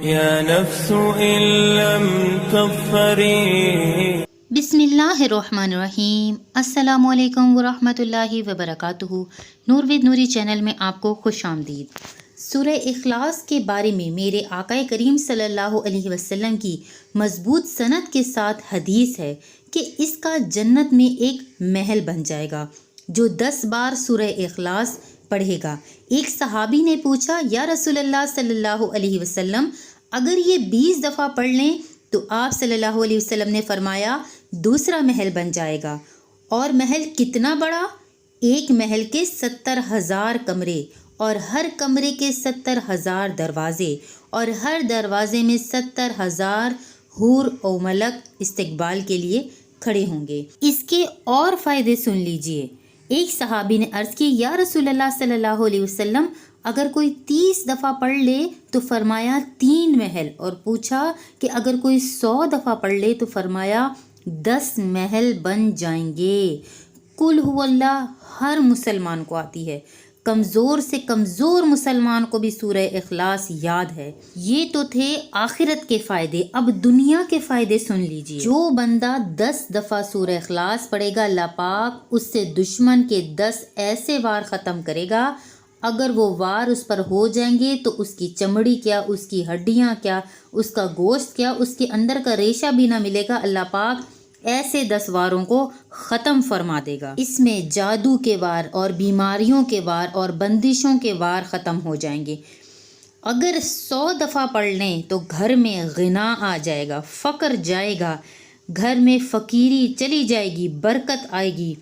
يا نفس إن لم تظفري. بسم اللہ الرحمن الرحیم۔ السلام علیکم ورحمۃ اللہ وبرکاتہ۔ نور ود نوری چینل میں آپ کو خوش آمدید۔ سورہ اخلاص کے بارے میں میرے آقا کریم صلی اللہ علیہ وسلم کی مضبوط سند کے ساتھ حدیث ہے کہ اس کا جنت میں ایک محل بن جائے گا جو 10 بار سورہ اخلاص پڑھے گا۔ ایک صحابی نے پوچھا، یا رسول اللہ صلی اللہ علیہ وسلم، اگر یہ 20 دفعہ پڑھ لیں تو آپ صلی اللہ علیہ وسلم نے فرمایا دوسرا محل بن جائے گا۔ اور محل کتنا بڑا؟ ایک محل کے 70,000 کمرے اور ہر کمرے کے 70,000 دروازے اور ہر دروازے میں 70,000 حور و ملک استقبال کے لیے کھڑے ہوں گے۔ اس کے اور فائدے سن لیجئے۔ ایک صحابی نے عرض کی، یا رسول اللہ صلی اللہ علیہ وسلم، اگر کوئی 30 دفعہ پڑھ لے تو فرمایا 3 محل، اور پوچھا کہ اگر کوئی 100 دفعہ پڑھ لے تو فرمایا 10 محل بن جائیں گے۔ قل هو اللہ ہر مسلمان کو آتی ہے، کمزور سے کمزور مسلمان کو بھی سورہ اخلاص یاد ہے۔ یہ تو تھے آخرت کے فائدے، اب دنیا کے فائدے سن لیجئے۔ جو بندہ 10 دفعہ سورہ اخلاص پڑھے گا، اللہ پاک اس سے دشمن کے 10 ایسے وار ختم کرے گا، اگر وہ وار اس پر ہو جائیں گے تو اس کی چمڑی کیا، اس کی ہڈیاں کیا، اس کا گوشت کیا، اس کے اندر کا ریشہ بھی نہ ملے گا، اللہ پاک ایسے 10 واروں کو ختم فرما دے گا۔ اس میں جادو کے وار اور بیماریوں کے وار اور بندشوں کے وار ختم ہو جائیں گے۔ اگر 100 دفعہ پڑھ لیں تو گھر میں غنا آ جائے گا، فقر جائے گا، گھر میں فقیری چلی جائے گی، برکت آئے گی،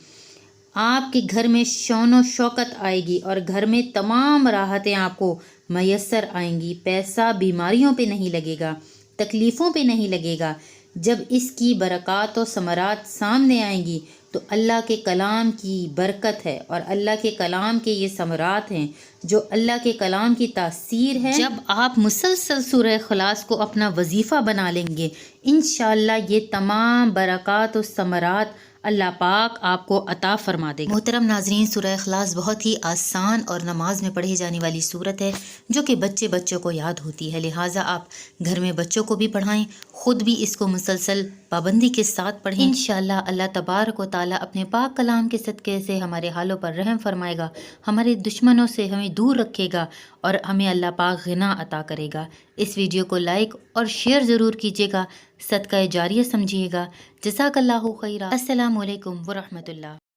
آپ کے گھر میں شون و شوکت آئے گی اور گھر میں تمام راحتیں آپ کو میسر آئیں گی۔ پیسہ بیماریوں پہ نہیں لگے گا، تکلیفوں پہ نہیں لگے گا۔ جب اس کی برکات و ثمرات سامنے آئیں گی تو اللہ کے کلام کی برکت ہے اور اللہ کے کلام کے یہ ثمرات ہیں جو اللہ کے کلام کی تاثیر ہے۔ جب آپ مسلسل سورہ اخلاص کو اپنا وظیفہ بنا لیں گے، انشاءاللہ یہ تمام برکات و ثمرات اللہ پاک آپ کو عطا فرما دے گا۔ محترم ناظرین، سورہ اخلاص بہت ہی آسان اور نماز میں پڑھی جانے والی سورت ہے جو کہ بچوں کو یاد ہوتی ہے، لہٰذا آپ گھر میں بچوں کو بھی پڑھائیں، خود بھی اس کو مسلسل پابندی کے ساتھ پڑھیں۔ انشاءاللہ اللہ تبارک و تعالیٰ اپنے پاک کلام کے صدقے سے ہمارے حالوں پر رحم فرمائے گا، ہمارے دشمنوں سے ہمیں دور رکھے گا اور ہمیں اللہ پاک غنا عطا کرے گا۔ اس ویڈیو کو لائک اور شیئر ضرور کیجیے گا، صدقہ جاریہ سمجھیے گا۔ جزاک اللہ خیرہ۔ السلام علیکم ورحمۃ اللہ۔